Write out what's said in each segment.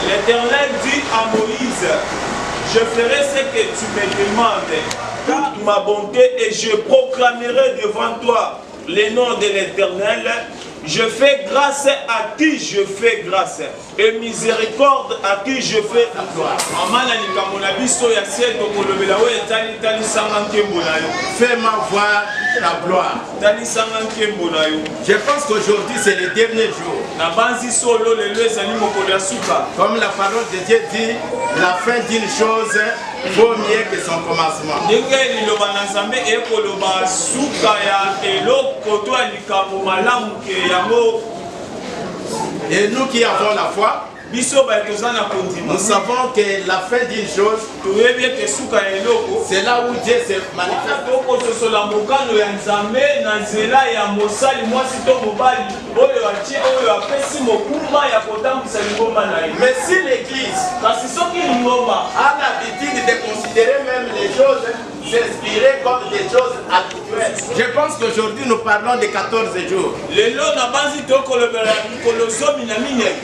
L'Éternel dit à Moïse, je ferai ce que tu me demandes, toute ma bonté, et je proclamerai devant toi le nom de l'Éternel. Je fais grâce à qui je fais grâce, et miséricorde à qui je fais gloire. Fais-moi voir ta gloire. Je pense qu'aujourd'hui c'est le dernier jour. Comme la parole de Dieu dit, la fin d'une chose vaut mieux que son commencement. Et nous qui avons la foi, nous savons que la fin d'une chose, c'est là où Dieu se manifeste. Mais si l'Église a l'habitude de considérer même les choses, s'inspirer comme des choses actuelles, je pense qu'aujourd'hui nous parlons de 14 jours.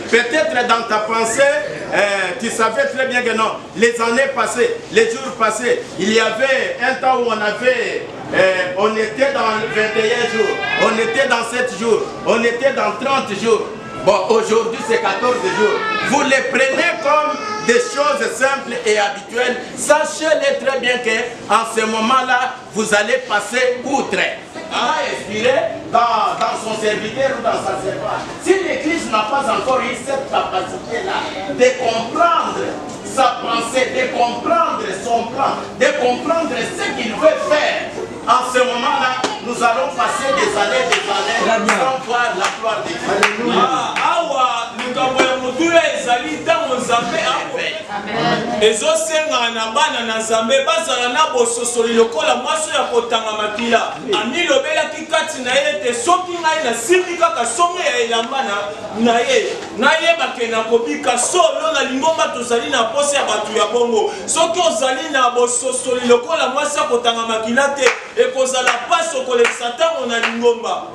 Peut-être dans ta pensée, tu savais très bien que non, les années passées, les jours passés, il y avait un temps où on était dans 21 jours, on était dans 7 jours, on était dans 30 jours. Bon, aujourd'hui c'est 14 jours. Vous les prenez comme des choses simples et habituelles. Sachez-les très bien qu'en ce moment-là, vous allez passer outre. Inspiré dans son serviteur ou dans sa servante. Si l'Église n'a pas encore eu cette capacité-là de comprendre sa pensée, de comprendre son plan, de comprendre ce qu'il veut faire, en ce moment-là, nous allons passer des années sans voir la gloire de Dieu.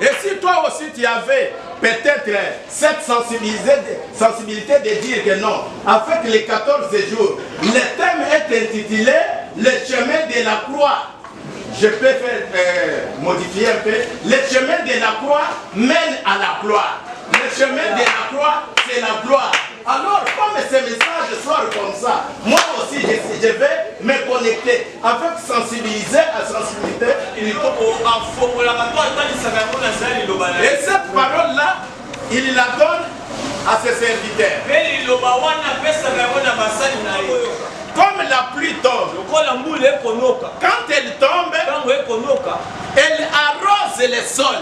Et si toi aussi tu avais peut-être cette sensibilité de dire que non, avec les 14 jours, le thème est intitulé le chemin de la croix. Je peux faire modifier un peu. Le chemin de la croix mène à la gloire. Le chemin de la croix, c'est la gloire. Alors, comme ce message soit comme ça, moi aussi je vais me connecter avec sensibilité à sensibilité. Et cette parole-là, il la donne à ses serviteurs. Comme la pluie tombe, quand elle tombe, elle arrose le sol.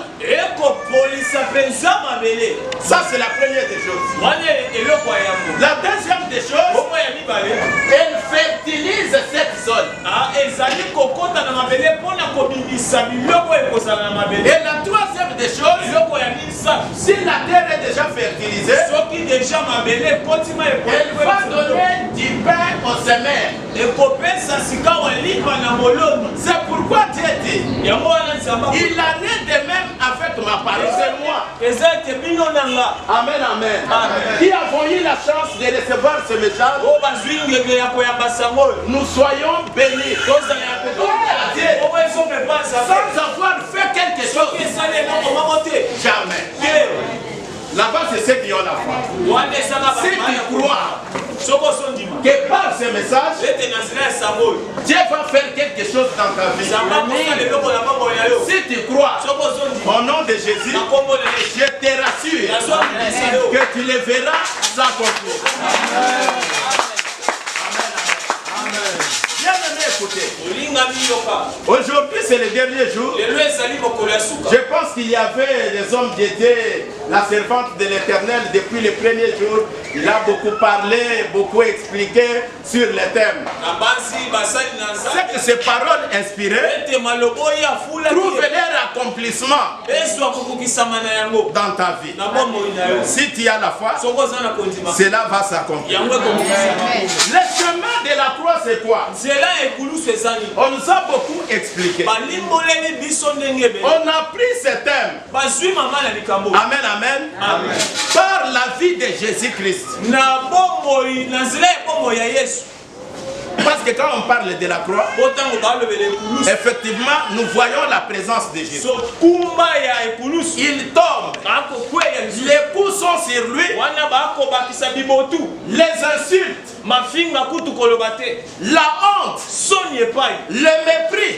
Ça c'est la première des choses. La deuxième des choses, elle fertilise cette sol. Et la troisième des choses, si la terre est déjà fertilisée, elle va donner du pain aux semeurs. C'est pourquoi Dieu dit, il en est de même avec ma parole, c'est moi. Amen, amen. Qui avons eu la chance de recevoir ce message, nous soyons bénis. Sans avoir fait quelque chose. Jamais. Là-bas, c'est ceux qui ont la foi. Si tu crois que par ce message, Dieu va faire quelque chose dans ta vie. Si tu crois au nom de Jésus, je te rassure que tu le verras s'accomplir. Amen. Amen. Bien-aimé, écoutez. Aujourd'hui, c'est le dernier jour. Je pense qu'il y avait des hommes qui étaient la servante de l'Éternel depuis les premiers jours. Il a beaucoup parlé, beaucoup expliqué sur les thèmes. C'est que ces paroles inspirées trouvent leur accomplissement dans ta vie. Si tu as la foi, cela va s'accomplir. Le chemin de la croix, c'est quoi? On nous a beaucoup expliqué. On a pris ce thème. Amen, amen. Par la vie de Jésus-Christ. Parce que quand on parle de la croix, effectivement, nous voyons la présence de Jésus. Il tombe. Les coups sont sur lui. Les insultes. La honte. Le mépris.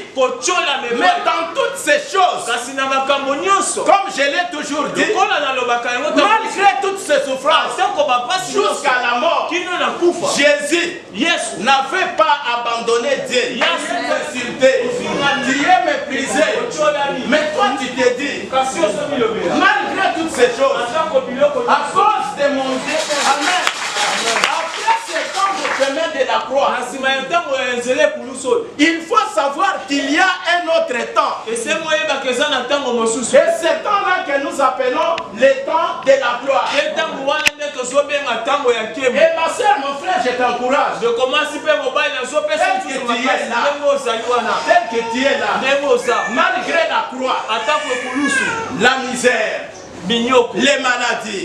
Mais dans toutes ces choses, comme je l'ai toujours dit, malgré toutes ces souffrances, jusqu'à la mort, Jésus n'avait pas abandonné Dieu. Il a insulté. Dieu méprisé. Mais toi tu t'es dit, malgré toutes ces choses, à cause de mon Dieu, amen. Après ce temps de chemin de la croix, il faut savoir qu'il y a un autre temps. Et ce temps-là que nous appelons le temps de la gloire. Et ma soeur, mon frère, je t'encourage. Tel que tu es là, malgré la croix, la misère, les maladies,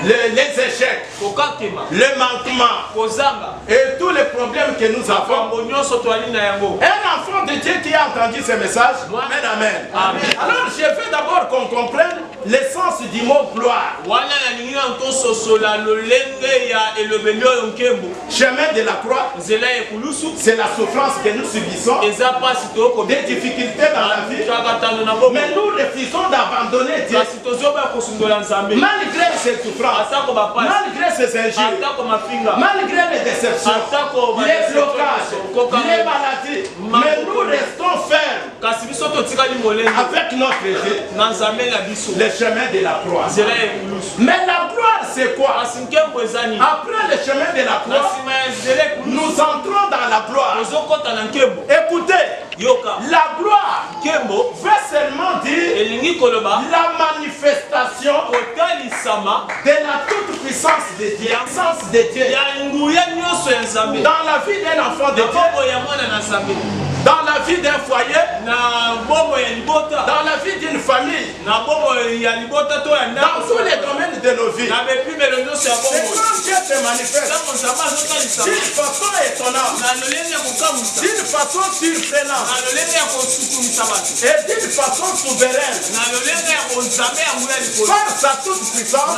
les échecs, le manquement et tous les problèmes que nous avons. Un enfant de Dieu qui a entendu ce message, amen, amen. Alors je veux d'abord qu'on comprenne l'essence du mot gloire. Chemin de la croix, c'est la souffrance que nous subissons, des difficultés dans la vie, mais nous refusons d'abandonner Dieu. Malgré ces souffrances, malgré ces injures, malgré les déceptions, les blocages, les maladies, mais nous restons fermes avec notre Dieu, le chemin de la croix. Mais la gloire, c'est quoi? Après le chemin de la croix, nous entrons dans la gloire. Écoutez, la gloire veut seulement dire la manifestation de la toute puissance de Dieu, dans la vie d'un enfant de Dieu, dans la vie d'un foyer, dans la vie d'une famille, dans tous les domaines de nos vies. C'est quand Dieu se manifeste d'une façon étonnante, d'une façon surprenante et d'une façon souveraine, par sa toute puissance.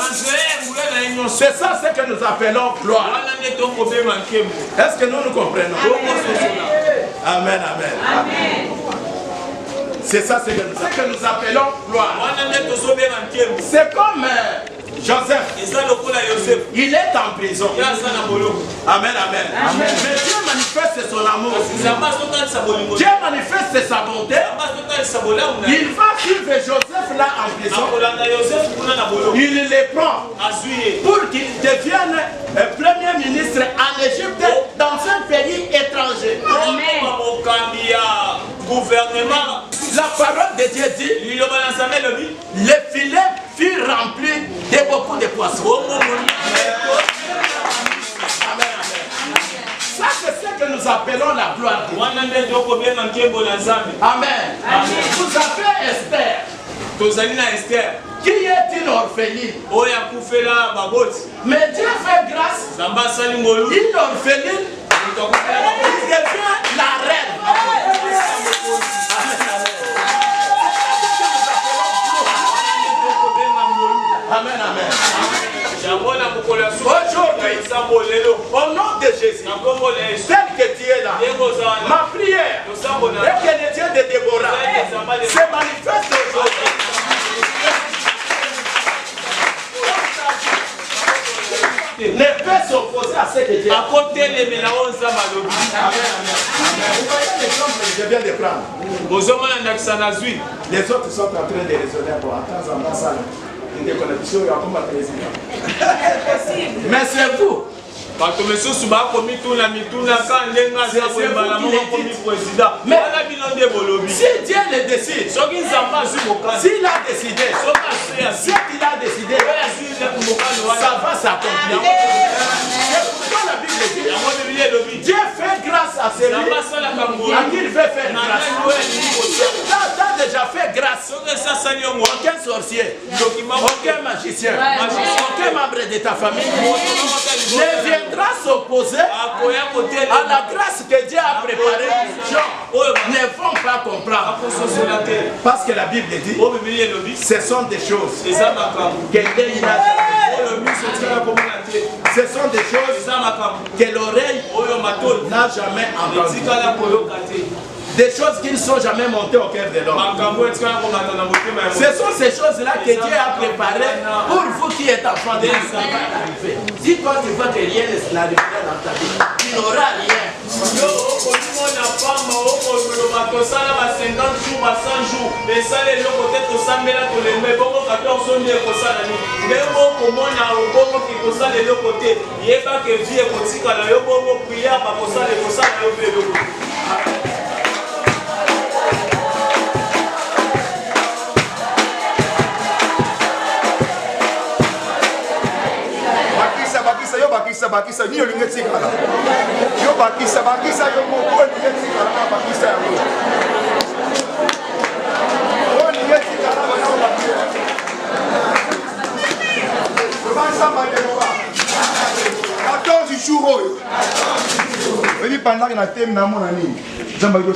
C'est ça ce que nous appelons gloire. Est-ce que nous comprenons? Amen, amen. C'est ça ce que nous appelons gloire. C'est comme Joseph, il est en prison. Amen, amen. Mais Dieu manifeste son amour. Dieu manifeste sa bonté. Il va suivre Joseph là en prison. Il le prend pour qu'il devienne premier ministre en Égypte dans un pays étranger. La parole de Dieu dit, le filet fut rempli de beaucoup de poissons. Amen. Ça, c'est ce que nous appelons la gloire de Dieu. Amen. Vous avez Esther, qui est une orpheline. Mais Dieu fait grâce. Une orpheline, il devient la reine. Amen, amen. Aujourd'hui, au nom de Jésus, tel que tu es là, ma prière est que le Dieu de Déborah se manifeste aujourd'hui. Ne peut s'opposer à ce que Dieu a. Amen, amen. Vous voyez l'exemple que je viens de prendre. Les autres sont en train de raisonner. Bon, attends, en bas, ça. Une déconnexion, il y a comme un président. Mais c'est vous. Mais si Dieu le décide, s'il a décidé, ça va s'accomplir. C'est pourquoi la Bible dit Dieu fait grâce à celui à qui il veut faire grâce. T'as déjà fait grâce. Aucun sorcier, aucun magicien, aucun membre de ta famille ne viendra s'opposer à la grâce que Dieu a préparée. Gens ne vont pas comprendre. Parce que la Bible dit ce sont des choses que Dieu n'a jamais. Ce sont des choses que l'oreille n'a jamais entendues. Des choses qui ne sont jamais montées au cœur de l'homme. Ce sont ces choses-là que Dieu a préparées pour vous qui êtes enfants de Dieu. Si toi tu vois que rien ne n'arrivera dans ta vie, tu n'auras rien. Bakisa ni olinge tikala yo bakisa yo moko olinge tikala na bakisa yo olinge tikala ba yo bakisa yo bansamba de moba 14 jours oyo oyi pendant na thème na mona nini zamba yo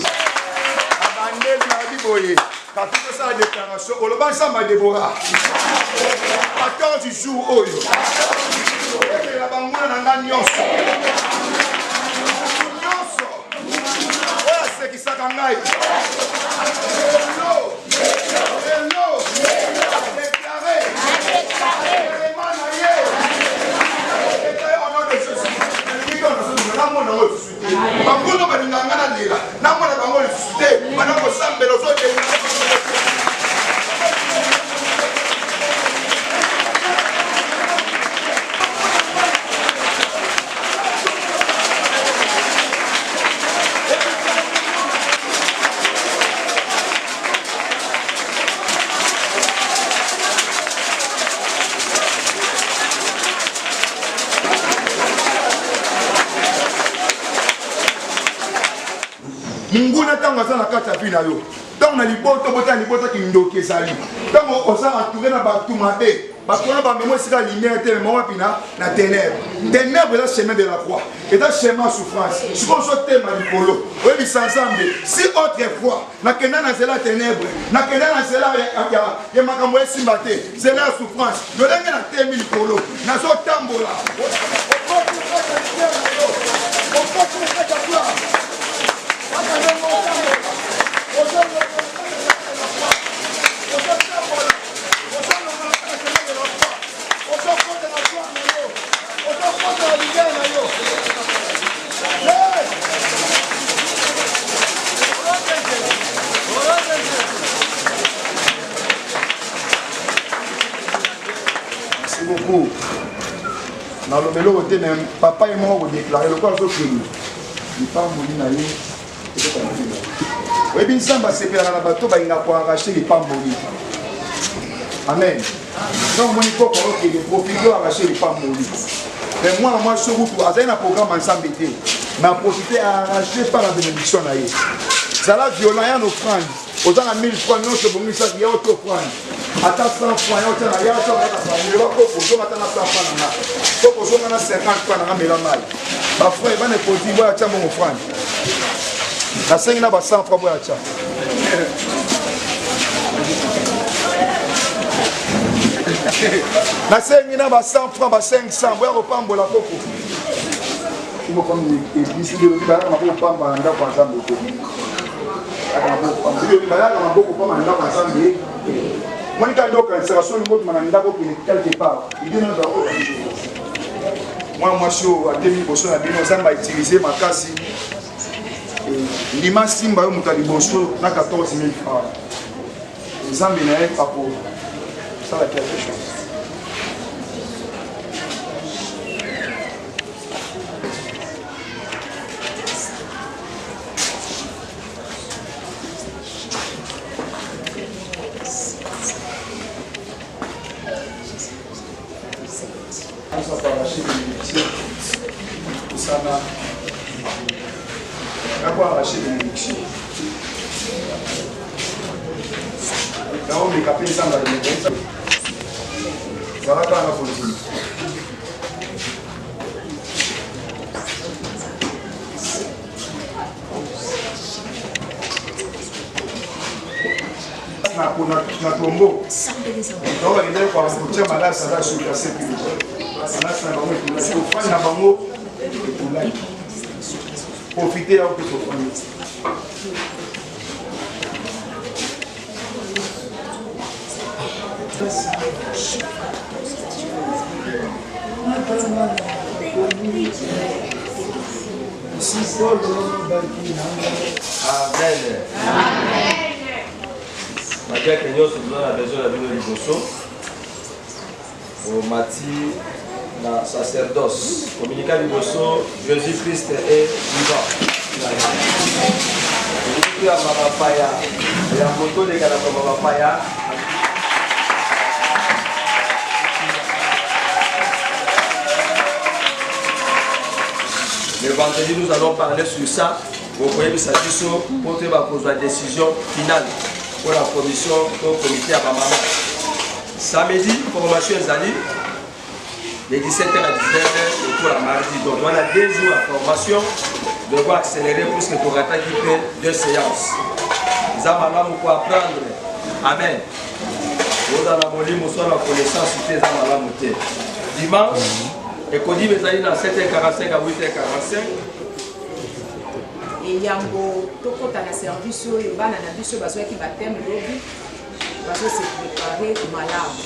abandeli na biboye quand tu ça la déclaration o lo bansamba de bora 14 jours oyo la banguna nanga nyonso oya sekisaka ngai hello déclaré vraiment na ye déclaré au nom de Jésus namona ngo lisusu te banguna balinganga na lela namona bango lisusu te bana kosambela ozote Munguna tango aza na kati ya pina yo. Tango na liboto bota liboto ki ndoki ezali. Tango oza entouré na batu mabe. Bakona ba memo sika lumière te memo pina na ténèbres. Ténèbres est le chemin de la croix. Et le chemin souffrance. Si on saute ma likolo, oui sans ensemble. Si autrefois na kena na zela ténèbres, na kena na zela ya makambo esimbate, zela souffrance. No lenga na temi likolo. Na zo tambola. Merci beaucoup. Dans le mélo, papa et moi ont déclaré le corps de il pas mourir na ye. Oui, bien ça, c'est que la bateau va arracher les pamboli. Amen. Donc, mon époque, il faut profiter d'arracher les pamboli. Mais moi, je suis un programme ensemble. Mais profiter d'arracher par la bénédiction. Ça là, violent, il y a nos offrandes. Autant à 1000 francs, nous sommes mis ça, il y a autre offrande. Attends 100 francs, il y a autre offrande. Il y a autre offrande. Il y a autre offrande. Il y a 50 francs. Il y a mal. Parfois, il va ne pas dire, il y a une offrande. Na sengi na ba 100 francs boya cha. Na sengi na ba 100 francs ba 500 boya kopambola koko. Imo comme église de ba na ko pamba nda kwa zambo ko. Aka mo pamba de ba na ko pamba nda kwa zambo. Monika ndo consécration ni moto mananda ko quelque part. Il dit non dans moi je suis à 2000 bosso na bino zamba utiliser makasi. Lima Simba yo Moutaliboso na 14 000 francs. Nzambe na ye papo. Ça va quelque chose. Ça va arracher les métiers. Ça va. On va arracher les métiers. Là, on est capé ça dans les métiers. Ça va quand on a continué. Na tombo donc il est quoi pour malade ça va se casser plus ça na bango pour faire na bango profiter là pour Amen. Malgré que nous avons besoin de la Liboso, au Mati, la sacerdoce, communiquer Liboso, Jésus-Christ est vivant. Il y a Mamapaya, il y a Moto de Galapa Mamapaya. Le vendredi, nous allons parler sur ça. Vous voyez que ça dit pour poser la décision finale. Pour la commission, au comité à Bamama. Samedi, formation Zali, de 17h à 19h et pour la mardi. Donc on a 2 jours à formation, de voir accélérer plus que pour attaquer 2 séances. Nous avons pour apprendre. Amen. Nous avons la connaissance sur les dimanche, et qu'on dit que à 7h45 à 8h45. Et yango toko ta na service oyo bana na biso bazwaki bateme lobi bazo se préparer malamu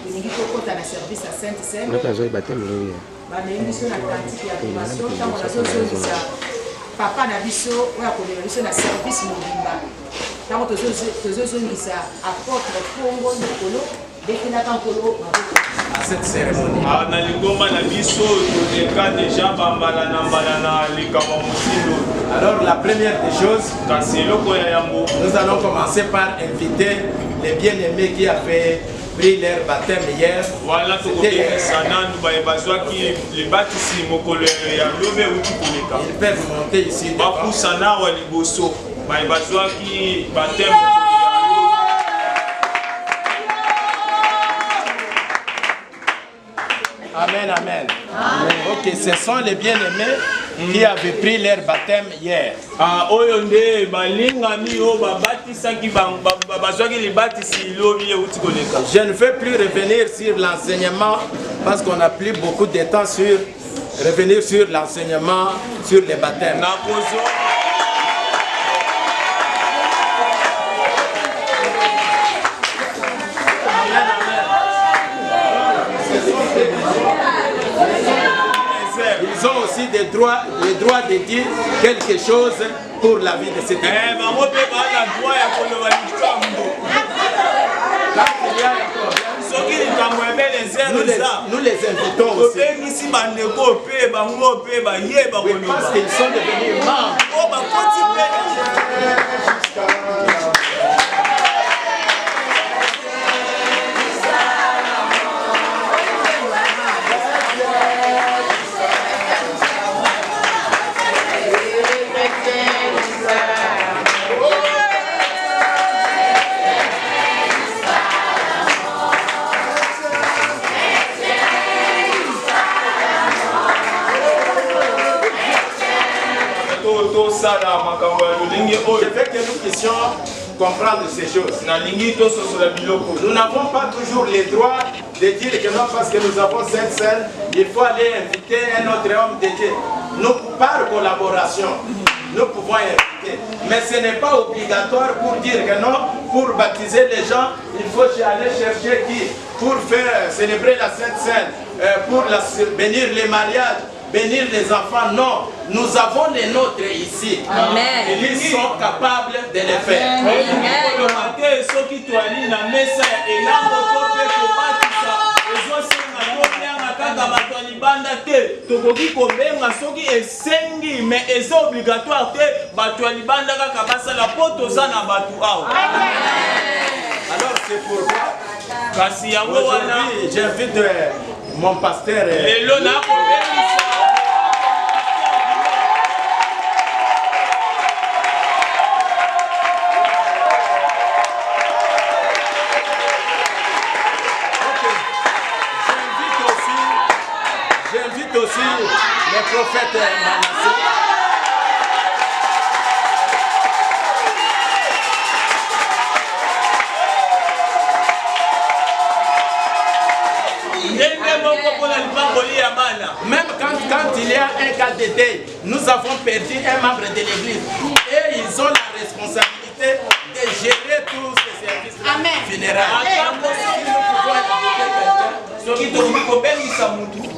ningi toko ta na service à Sainte-Seine on a besoin bateme lobi bana biso na quantité ya formation tango nazo zonisa papa na biso oya ko biso na service mobimba tango tozo zonisa apôtre Kongo Nikolo dekina kankolo à cette cérémonie. Na lingoma na biso toleka déjà bambala na mbala na likama mosindo. Alors la première des choses, kasi eloko ya yambo, nous allons commencer par inviter les bien-aimés qui avaient pris leur baptême hier. Voilà tokobekisa nanu bazwaki libatisi mokolo ya lobe uti koleka. Ils peuvent monter ici. Bapusana wa liboso bazwaki baptême. Amen, amen. Ok, ce sont les bien-aimés qui avaient pris leur baptême hier. Je ne veux plus revenir sur l'enseignement parce qu'on n'a plus beaucoup de temps sur revenir sur l'enseignement sur les baptêmes. Ils ont aussi les droits de dire quelque chose pour la vie de cette église. Nous les invitons aussi. Oui, parce qu'ils sont devenus membres. Je veux que nous puissions comprendre ces choses. Nous n'avons pas toujours les droits de dire que non, parce que nous avons cette scène, il faut aller inviter un autre homme de Dieu. Nous, par collaboration, nous pouvons inviter. Mais ce n'est pas obligatoire pour dire que non, pour baptiser les gens, il faut aller chercher qui? Pour faire célébrer la Sainte Seine, pour bénir les mariages. bénir les enfants. Non, nous avons les nôtres ici. Amen. Ils sont capables de les faire. bato libanda te tokoki kobenga soki esengi mais eza obligatoire te bato libanda kaka basala po toza na bato awa. Alors c'est pourquoi kasi yango wana j'invite mon pasteur lelo na kobengisa aussi les prophètes Manassé. Même quand il y a un cas de deuil, nous avons perdu un membre de l'église et ils ont la responsabilité de gérer tous ces services funéraires.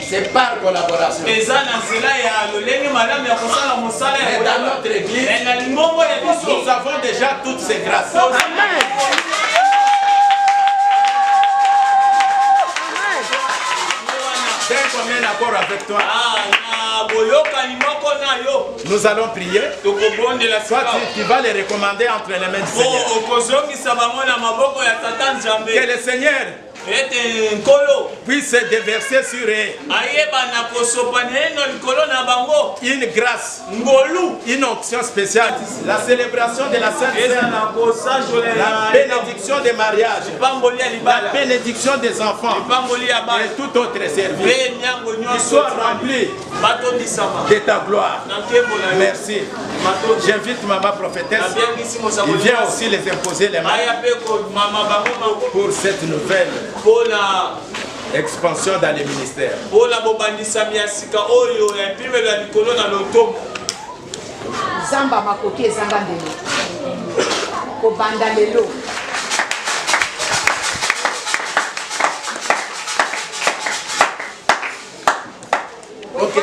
C'est par collaboration. Mais dans notre église, nous avons déjà toutes ces grâces. Amen. C'est un commun accord avec toi. Nous allons prier. Toi, tu vas les recommander entre les mains du Seigneur. Que le Seigneur puisse déverser sur eux une grâce, une onction spéciale. La célébration de la Sainte Seine, la bénédiction des mariages, la bénédiction des enfants et tout autre service qui soit rempli de ta gloire. Merci. J'invite Maman Prophétesse. Il vient aussi les imposer les mains pour cette nouvelle expansion dans les ministères. Zamba makoki ezanga ndelo kobanda lelo OK,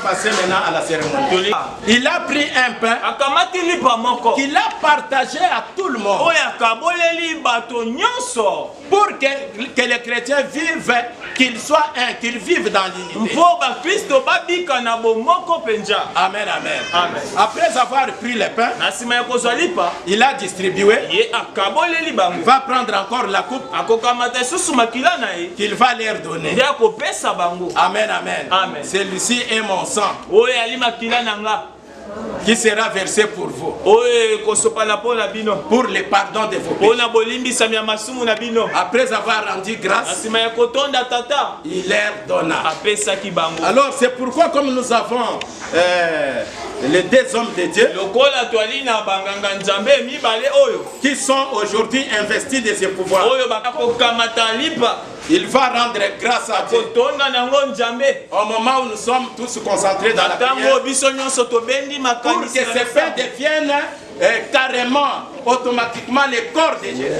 passer maintenant à la cérémonie. Il a pris un pain qu'il a partagé à tout le monde pour que les chrétiens vivent, qu'ils soient un, qu'ils vivent dans l'unité. Amen, amen, amen. Après avoir pris le pain, il a distribué. Il va prendre encore la coupe qu'il va leur donner. Amen, amen, amen. Celui-ci est mon sang qui sera versé pour vous, pour le pardon de vos péchés. Après avoir rendu grâce, il leur donna. Alors c'est pourquoi, comme nous avons les deux hommes de Dieu qui sont aujourd'hui investis de ce pouvoir, il va rendre grâce à Dieu. Au moment où nous sommes tous concentrés dans la prière, pour que ces pains deviennent carrément, automatiquement le corps de Jésus.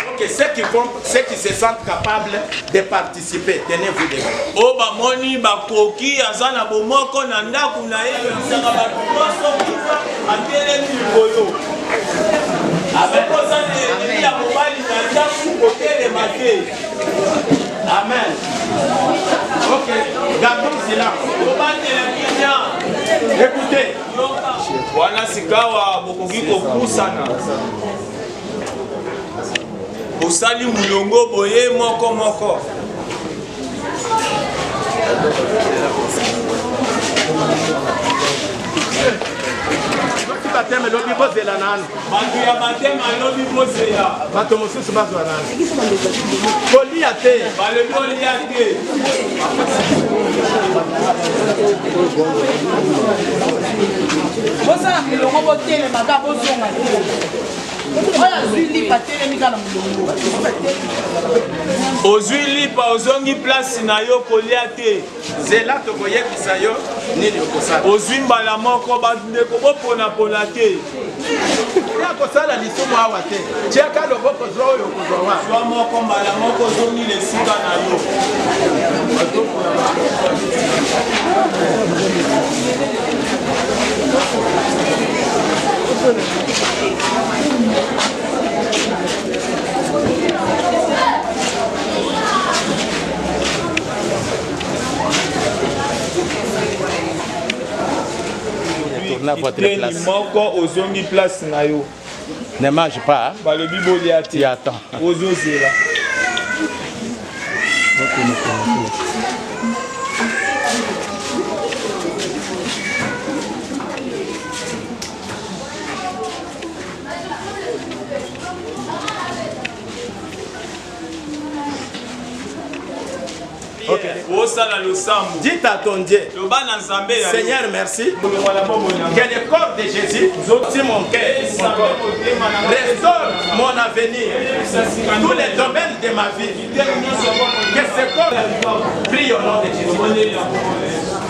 Ok, ceux qui se sentent capables de participer, tenez-vous debout. Amen. Ok, gardons silence. Écoutez. Osali mulongo boye moko moko. Bateme lobi bozela nani. Bantu ya bateme lobi bozela. Bato mosusu bazwa nani. Kolia te. Bale kolia te. Boza botelemaka bozonga te oyo azwi lipa telemi kaka na molongo ozwi lipa ozongi place na yo kolia te nzela tokoyebisa yo nini okosala ozwi mbala moko bandeko boponapona te ya kosala lisumu awa te tiaka loboko zwa oyo okozwa wa zwa moko mbala moko ozongi lesika na yo moko ozongi place na yo ne mange pas balobi bolia te attends ozozela dites à ton Dieu Seigneur merci que le corps de Jésus sur mon cœur restaure mon avenir tous les domaines de ma vie que ce corps prie au nom de Jésus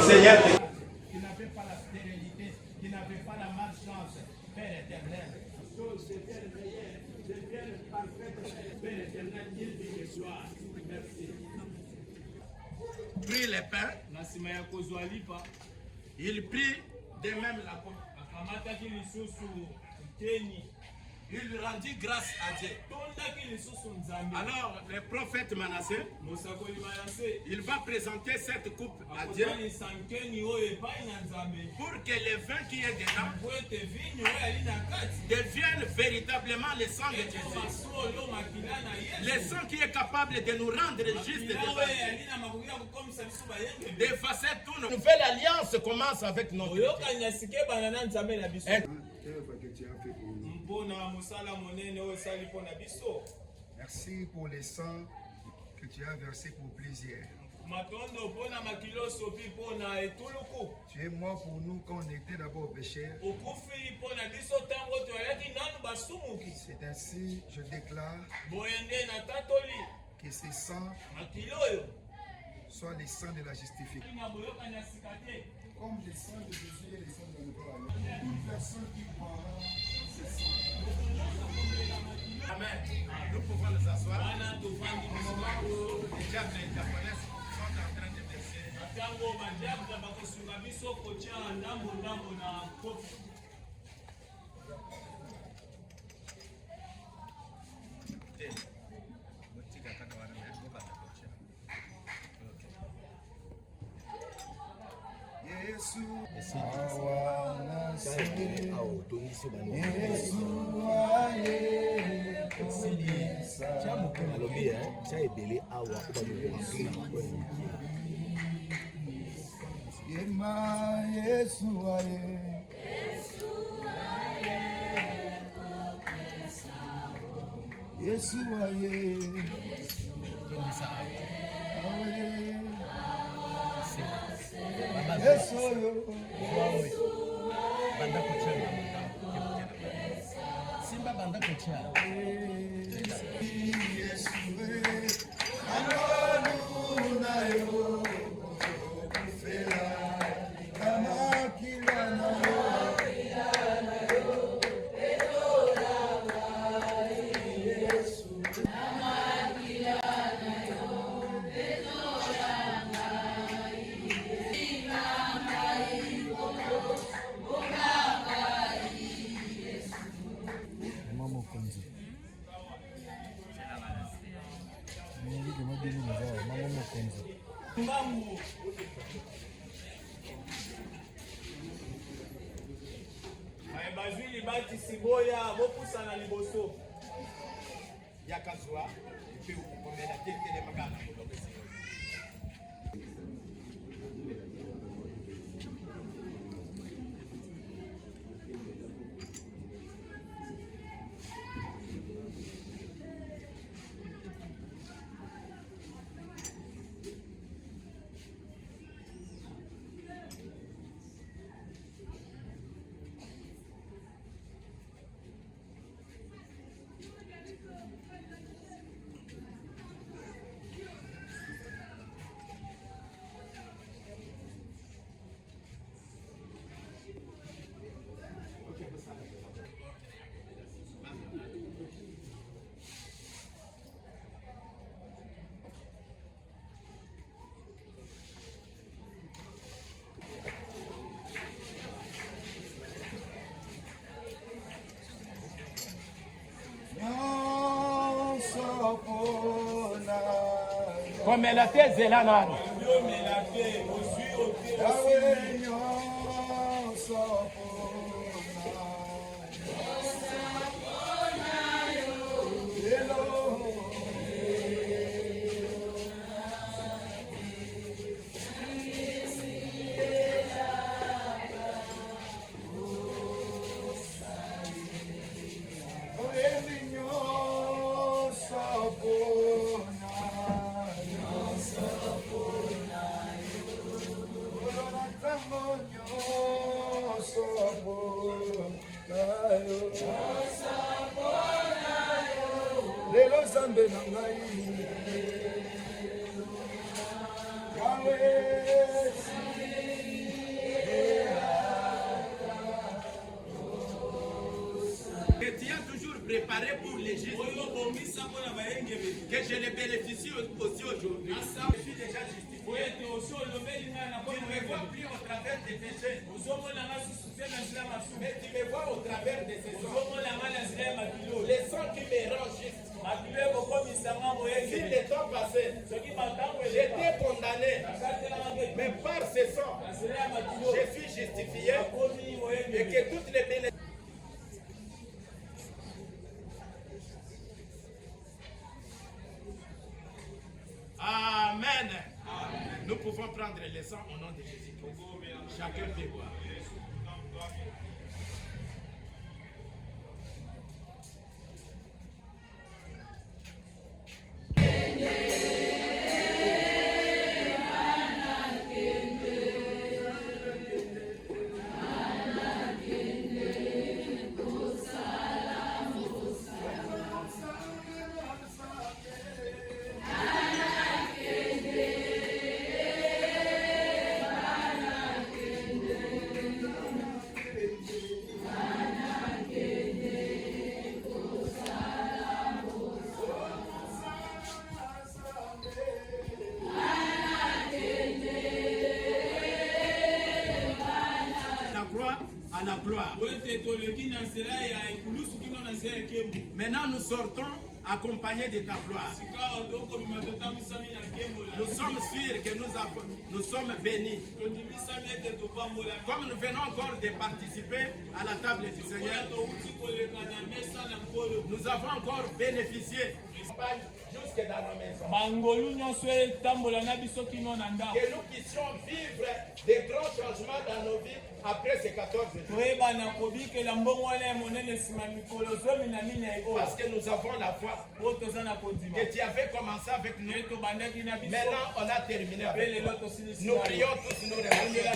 Seigneur qui n'avait pas la stérilité qui n'avait pas la malchance Père éternel prit les pains, il prit de même la coupe. Il rendit grâce à Dieu. Alors, le prophète Manassé, il va présenter cette coupe à Dieu pour que le vin qui est dedans devienne véritablement le sang de Jésus. Le sang qui est capable de nous rendre justes, d'effacer tout. Une nouvelle alliance commence avec notre Dieu. Merci pour les sangs que tu as versés pour plaisir. Tu es mort pour nous quand on était d'abord pécheurs. C'est ainsi, je déclare que ces sangs soient les sangs de la justification. Comme les sangs de Jésus et les sangs de notre Père. Une personne qui prendra ces sangs. Amen. Nous pouvons nous asseoir. Les diables japonais sont en train de verser. Yakazwa, puis vous pouvez la tête de Magana. komela te zela nano lelo zambe na ngai que tu as toujours préparé pour les justes, que je les bénéficie aussi aujourd'hui. Je suis déjà justifié. Tu ne me vois plus au travers des péchés, mais tu me vois au travers de ces hommes. Les sangs qui me rendent juste. Si le temps passé, j'étais condamné, mais par ces sangs, je suis justifié et que toutes les bénédictions. Amen. Nous pouvons prendre les sangs au nom de Jésus-Christ. Chacun peut boire. À la gloire. Maintenant nous sortons accompagnés de ta gloire. Nous sommes sûrs que nous sommes bénis. Comme nous venons encore de participer à la table du Seigneur, nous avons encore bénéficié jusque dans nos maisons. Que nous puissions vivre des grands changements dans nos vies après ces 14 jours. Parce que nous avons la foi que tu avais commencé avec nous. Maintenant, on a terminé avec toi. Nous prions tous, nous remercions.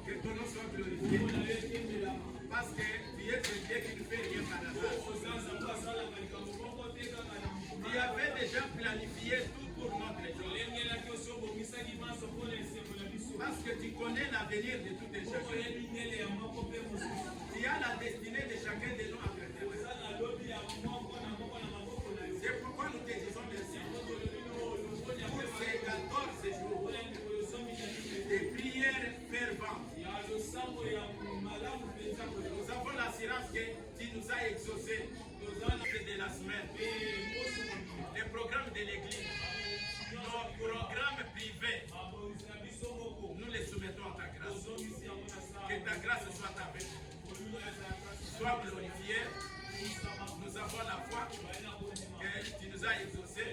Que ton nom soit glorifié. Parce que tu es ce Dieu qui ne fait rien par hasard. Tu avais déjà planifié tout pour notre jour. Parce que tu connais l'avenir de tout et chacun. Tu as la destinée de chacun de nous à préserver. C'est pourquoi nous te disons merci pour ces 14 jours de prières ferventes. Nous avons l'assurance que tu nous as exaucé de la semaine. Les programmes de l'église, nos programmes privés, nous les soumettons à ta grâce. Que ta grâce soit avec nous. Sois glorifié. Nous avons la foi que tu nous as exaucés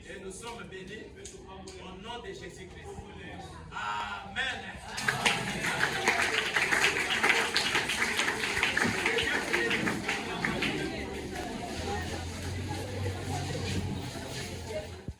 et nous sommes bénis au nom de Jésus-Christ. Amen.